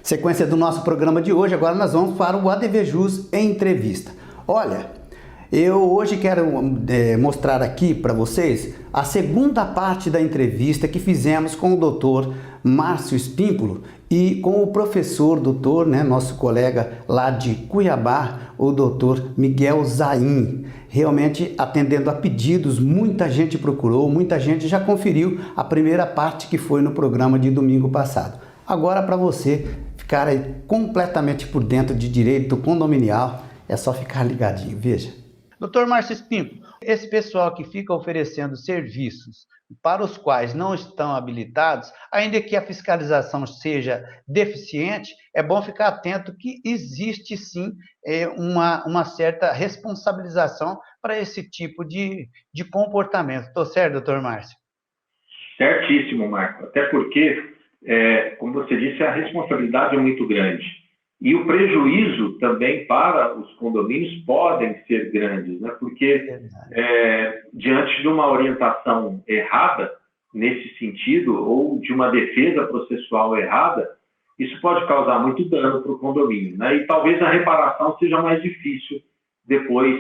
Sequência do nosso programa de hoje, agora nós vamos para o ADV Jus em entrevista. Olha, eu hoje quero mostrar aqui para vocês a segunda parte da entrevista que fizemos com o doutor Márcio Espímpolo e com o professor doutor, nosso colega lá de Cuiabá, o doutor Miguel Zain. Realmente atendendo a pedidos, muita gente procurou, muita gente já conferiu a primeira parte que foi no programa de domingo passado. Agora, para você ficar aí completamente por dentro de direito condominial, é só ficar ligadinho, veja. Doutor Márcio Espímpolo, esse pessoal que fica oferecendo serviços para os quais não estão habilitados, ainda que a fiscalização seja deficiente, é bom ficar atento que existe sim uma certa responsabilização para esse tipo de comportamento. Estou certo, doutor Márcio? Certíssimo, Marco. Até porque, como você disse, a responsabilidade é muito grande. E o prejuízo também para os condomínios podem ser grandes, né? Porque diante de uma orientação errada nesse sentido, ou de uma defesa processual errada, isso pode causar muito dano para o condomínio, né? E talvez a reparação seja mais difícil depois,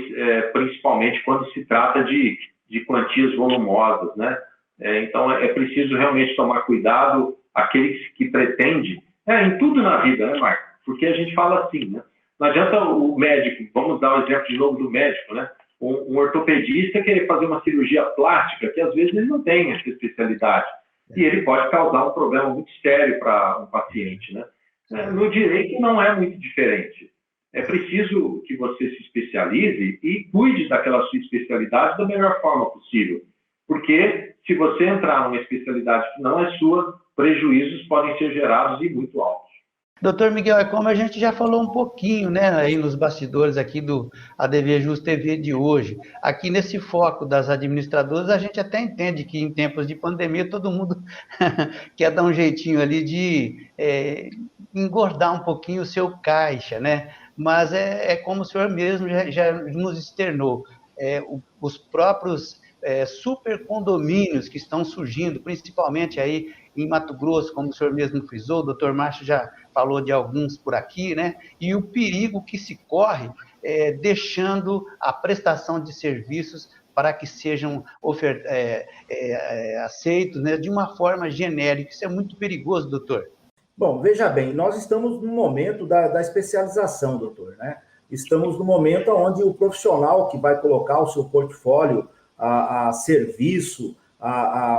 principalmente quando se trata de quantias volumosas, né? Então, é preciso realmente tomar cuidado, aquele que pretende, em tudo na vida, né, Marco? Porque a gente fala assim, né? Não adianta o médico, vamos dar um exemplo de novo do médico, né? Um ortopedista querer fazer uma cirurgia plástica, que às vezes ele não tem essa especialidade, e ele pode causar um problema muito sério para um paciente, né? No direito não é muito diferente. É preciso que você se especialize e cuide daquela sua especialidade da melhor forma possível. Porque se você entrar numa especialidade que não é sua, prejuízos podem ser gerados e muito altos. Doutor Miguel, é como a gente já falou um pouquinho, aí nos bastidores aqui do ADV Jus TV de hoje. Aqui nesse foco das administradoras, a gente até entende que em tempos de pandemia todo mundo quer dar um jeitinho ali de engordar um pouquinho o seu caixa, né? Mas é como o senhor mesmo já nos externou. Os próprios super condomínios que estão surgindo, principalmente aí em Mato Grosso, como o senhor mesmo frisou, o doutor Márcio já falou de alguns por aqui, né? E o perigo que se corre deixando a prestação de serviços para que sejam aceitos, né, de uma forma genérica. Isso é muito perigoso, doutor. Bom, veja bem, nós estamos no momento da especialização, doutor, né? Estamos no momento onde o profissional que vai colocar o seu portfólio a serviço,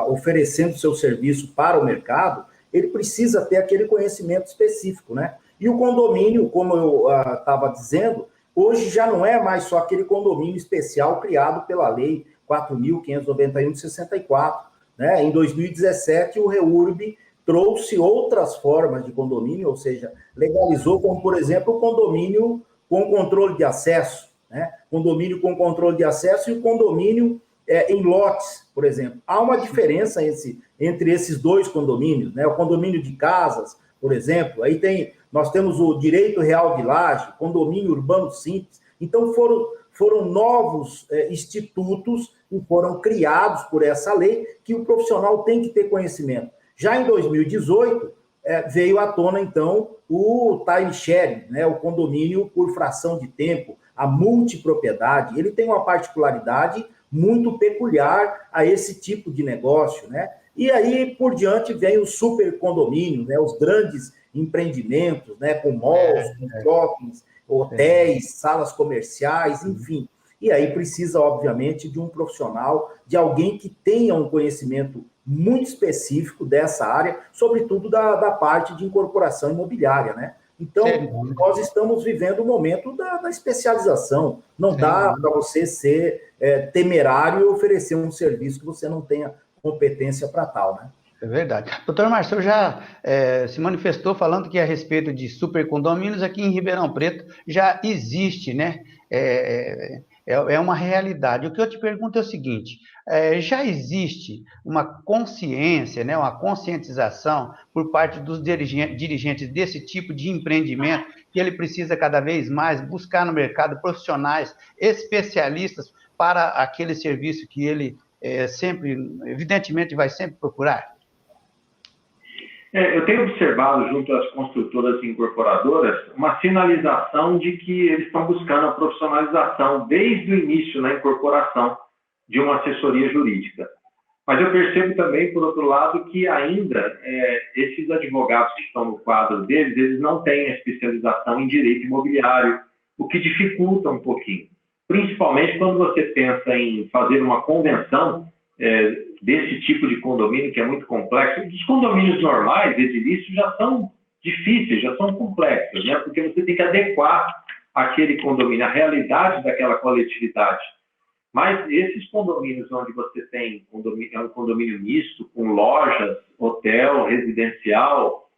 oferecendo seu serviço para o mercado, ele precisa ter aquele conhecimento específico, né? E o condomínio, como eu estava dizendo, hoje já não é mais só aquele condomínio especial criado pela Lei 4.591 de 64, né? Em 2017, o REURB trouxe outras formas de condomínio, ou seja, legalizou, como, por exemplo, o condomínio com controle de acesso, né? Condomínio com controle de acesso e o condomínio em lotes, por exemplo. Há uma diferença entre esses dois condomínios, né? O condomínio de casas, por exemplo, aí nós temos o direito real de laje, condomínio urbano simples. Então, foram novos institutos que foram criados por essa lei que o profissional tem que ter conhecimento. Já em 2018, veio à tona, então, o time sharing, né? O condomínio por fração de tempo, a multipropriedade. Ele tem uma particularidade muito peculiar a esse tipo de negócio, né? E aí, por diante, vem os super condomínios, né? Os grandes empreendimentos, né? Com malls, com shoppings, hotéis, salas comerciais, enfim. E aí precisa, obviamente, de um profissional, de alguém que tenha um conhecimento muito específico dessa área, sobretudo da parte de incorporação imobiliária, né? Então, nós estamos vivendo o momento da especialização. Não dá para você ser temerário e oferecer um serviço que você não tenha competência para tal, né? É verdade. Doutor Márcio, o senhor já se manifestou falando que a respeito de supercondomínios aqui em Ribeirão Preto já existe, né? É uma realidade. O que eu te pergunto é o seguinte, já existe uma consciência, né, uma conscientização por parte dos dirigentes desse tipo de empreendimento, que ele precisa cada vez mais buscar no mercado profissionais, especialistas para aquele serviço que ele sempre, evidentemente, vai sempre procurar? Eu tenho observado junto às construtoras e incorporadoras uma sinalização de que eles estão buscando a profissionalização desde o início na incorporação de uma assessoria jurídica. Mas eu percebo também, por outro lado, que ainda esses advogados que estão no quadro deles, eles não têm a especialização em direito imobiliário, o que dificulta um pouquinho. Principalmente quando você pensa em fazer uma convenção desse tipo de condomínio, que é muito complexo. Os condomínios normais, edilícios, já são difíceis, já são complexos, né? Porque você tem que adequar aquele condomínio à realidade daquela coletividade. Mas esses condomínios onde você tem um condomínio misto, com lojas, hotel, residencial,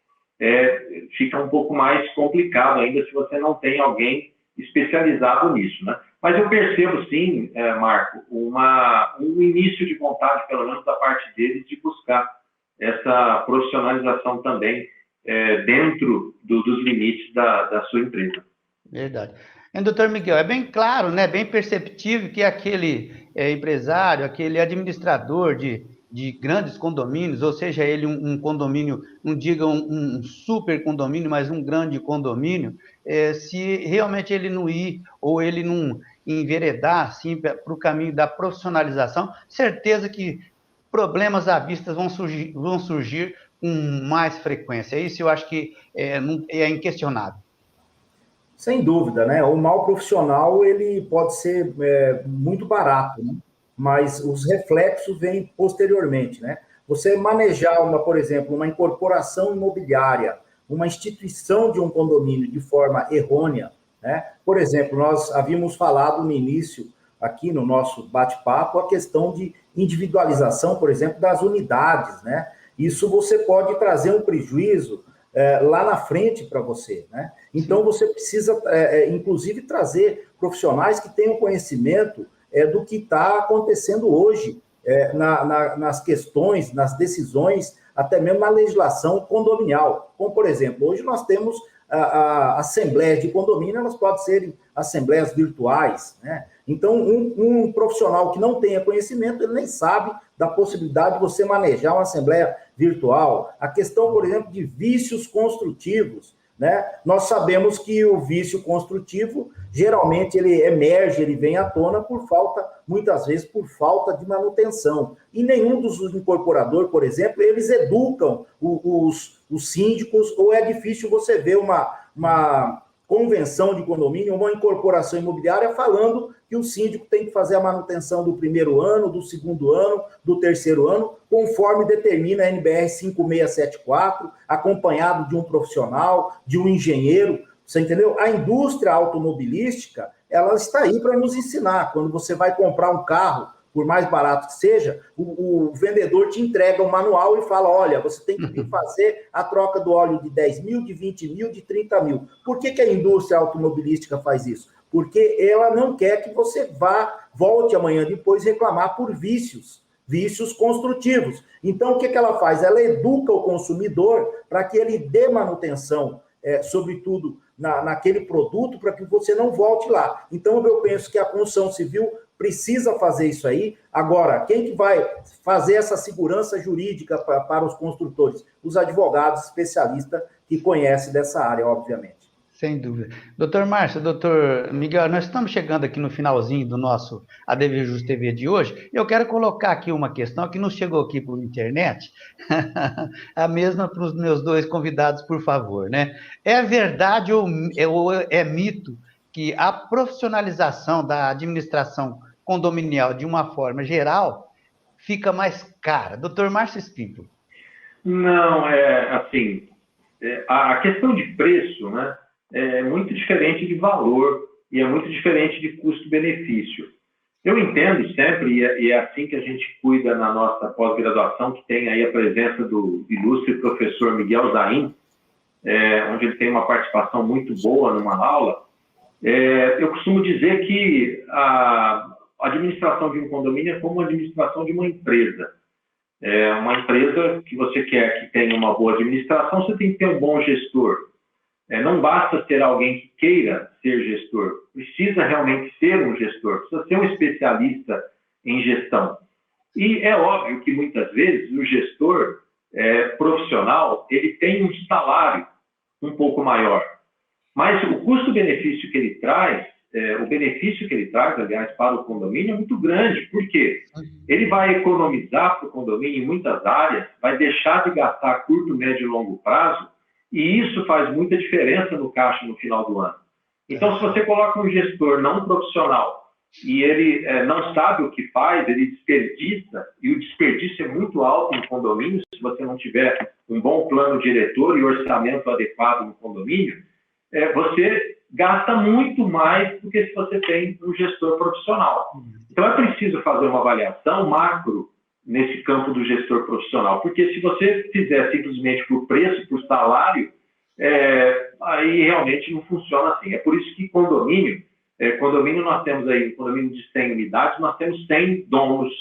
fica um pouco mais complicado ainda se você não tem alguém especializado nisso, né? Mas eu percebo, sim, Marco, um início de vontade, pelo menos da parte deles, de buscar essa profissionalização também dentro dos limites da sua empresa. Verdade. Doutor Miguel, é bem claro, né, bem perceptível que aquele empresário, aquele administrador de grandes condomínios, ou seja, ele um condomínio, não diga um super condomínio, mas um grande condomínio, se realmente ele não ir ou ele não enveredar assim, para o caminho da profissionalização, certeza que problemas à vista vão surgir com mais frequência. Isso eu acho que é inquestionável. Sem dúvida, né? O mal profissional ele pode ser muito barato, né? Mas os reflexos vêm posteriormente, né? Você manejar por exemplo, uma incorporação imobiliária, uma instituição de um condomínio de forma errônea, né? Por exemplo, nós havíamos falado no início aqui no nosso bate-papo a questão de individualização, por exemplo, das unidades, né? Isso você pode trazer um prejuízo lá na frente para você, né? Então, você precisa, inclusive, trazer profissionais que tenham conhecimento do que está acontecendo hoje nas questões, nas decisões, até mesmo na legislação condominial. Como, por exemplo, hoje nós temos assembleias de condomínio, elas podem ser assembleias virtuais, né? Então, um profissional que não tenha conhecimento, ele nem sabe da possibilidade de você manejar uma assembleia virtual. A questão, por exemplo, de vícios construtivos, né? Nós sabemos que o vício construtivo, geralmente, ele emerge, ele vem à tona muitas vezes, por falta de manutenção. E nenhum dos incorporadores, por exemplo, eles educam os síndicos, ou é difícil você ver uma convenção de condomínio, uma incorporação imobiliária falando que o síndico tem que fazer a manutenção do primeiro ano, do segundo ano, do terceiro ano, conforme determina a NBR 5674, acompanhado de um profissional, de um engenheiro, você entendeu? A indústria automobilística, ela está aí para nos ensinar. Quando você vai comprar um carro, por mais barato que seja, o vendedor te entrega um manual e fala, olha, você tem que fazer a troca do óleo de 10 mil, de 20 mil, de 30 mil. Por que a indústria automobilística faz isso? Porque ela não quer que você volte amanhã depois reclamar por vícios construtivos. Então, o que ela faz? Ela educa o consumidor para que ele dê manutenção, sobretudo naquele produto, para que você não volte lá. Então, eu penso que a construção civil precisa fazer isso aí. Agora, quem que vai fazer essa segurança jurídica para os construtores? Os advogados especialistas que conhecem dessa área, obviamente. Sem dúvida. Doutor Márcio, doutor Miguel, nós estamos chegando aqui no finalzinho do nosso ADV Jus TV de hoje. Eu quero colocar aqui uma questão que nos chegou aqui por internet, a mesma para os meus dois convidados, por favor, né? É verdade ou é mito que a profissionalização da administração condominial de uma forma geral fica mais cara? Doutor Márcio Espíndola. Não, assim, a questão de preço, né, é muito diferente de valor e é muito diferente de custo-benefício. Eu entendo sempre, e é assim que a gente cuida na nossa pós-graduação, que tem aí a presença do ilustre professor Miguel Zain, onde ele tem uma participação muito boa numa aula. Eu costumo dizer que a administração de um condomínio é como a administração de uma empresa. Uma empresa que você quer que tenha uma boa administração, você tem que ter um bom gestor. Não basta ser alguém que queira ser gestor, precisa realmente ser um gestor, precisa ser um especialista em gestão. E é óbvio que muitas vezes o gestor, profissional, ele tem um salário um pouco maior. Mas o custo-benefício que ele traz, o benefício que ele traz, aliás, para o condomínio é muito grande. Por quê? Ele vai economizar para o condomínio em muitas áreas, vai deixar de gastar a curto, médio e longo prazo, e isso faz muita diferença no caixa no final do ano. Então, se você coloca um gestor não profissional e ele não sabe o que faz, ele desperdiça, e o desperdício é muito alto no condomínio, se você não tiver um bom plano diretor e orçamento adequado no condomínio, você gasta muito mais do que se você tem um gestor profissional. Então, é preciso fazer uma avaliação macro nesse campo do gestor profissional, porque se você fizer simplesmente por preço, por salário, aí realmente não funciona assim. É por isso que condomínio nós temos aí, um condomínio de 100 unidades, nós temos 100 donos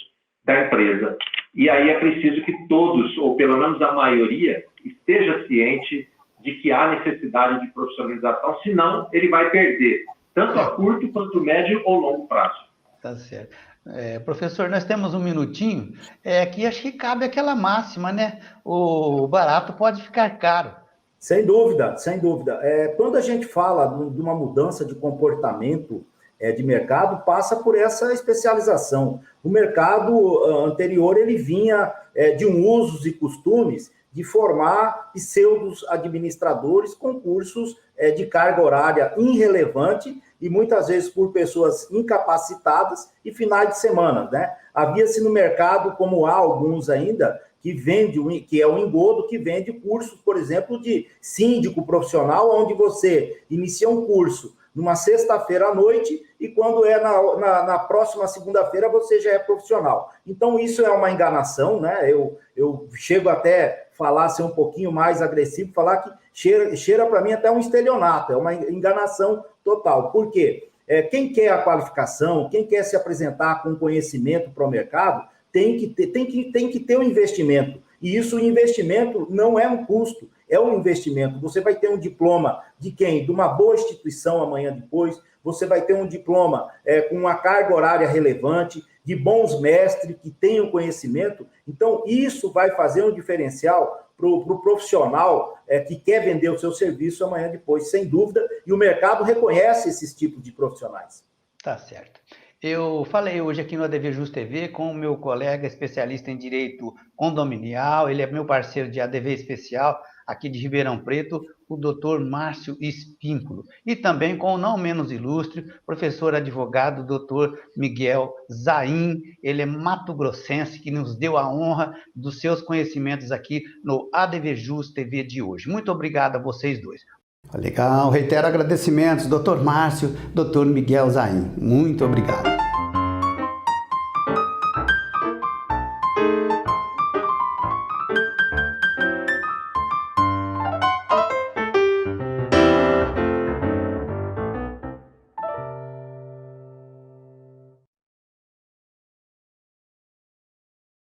da empresa. E aí é preciso que todos, ou pelo menos a maioria, esteja ciente de que há necessidade de profissionalização, senão ele vai perder, tanto a curto quanto médio ou longo prazo. Tá certo. Professor, nós temos um minutinho, que acho que cabe aquela máxima, né? O barato pode ficar caro. Sem dúvida, sem dúvida. Quando a gente fala de uma mudança de comportamento de mercado, passa por essa especialização. O mercado anterior, ele vinha de usos e costumes de formar pseudos administradores com cursos de carga horária irrelevante e muitas vezes por pessoas incapacitadas e finais de semana, né? Havia-se no mercado, como há alguns ainda, que é o engodo, que vende cursos, por exemplo, de síndico profissional, onde você inicia um curso numa sexta-feira à noite e quando na próxima segunda-feira você já é profissional. Então, isso é uma enganação, né? Eu chego até falar, ser um pouquinho mais agressivo, falar que cheira para mim até um estelionato, é uma enganação total. Por quê? Quem quer a qualificação, quem quer se apresentar com conhecimento para o mercado, tem que ter um investimento. E isso, o investimento não é um custo, é um investimento. Você vai ter um diploma de quem? De uma boa instituição amanhã depois, você vai ter um diploma com uma carga horária relevante, de bons mestres que tenham conhecimento. Então, isso vai fazer um diferencial para o profissional que quer vender o seu serviço amanhã depois, sem dúvida, e o mercado reconhece esses tipos de profissionais. Tá certo. Eu falei hoje aqui no ADV Jus TV com o meu colega especialista em direito condominial, ele é meu parceiro de ADV especial aqui de Ribeirão Preto, o Dr. Márcio Espínculo. E também com o não menos ilustre, professor advogado, Dr. Miguel Zain, ele é mato-grossense, que nos deu a honra dos seus conhecimentos aqui no ADV Jus TV de hoje. Muito obrigado a vocês dois. Legal, reitero agradecimentos, Dr. Márcio, Dr. Miguel Zain. Muito obrigado.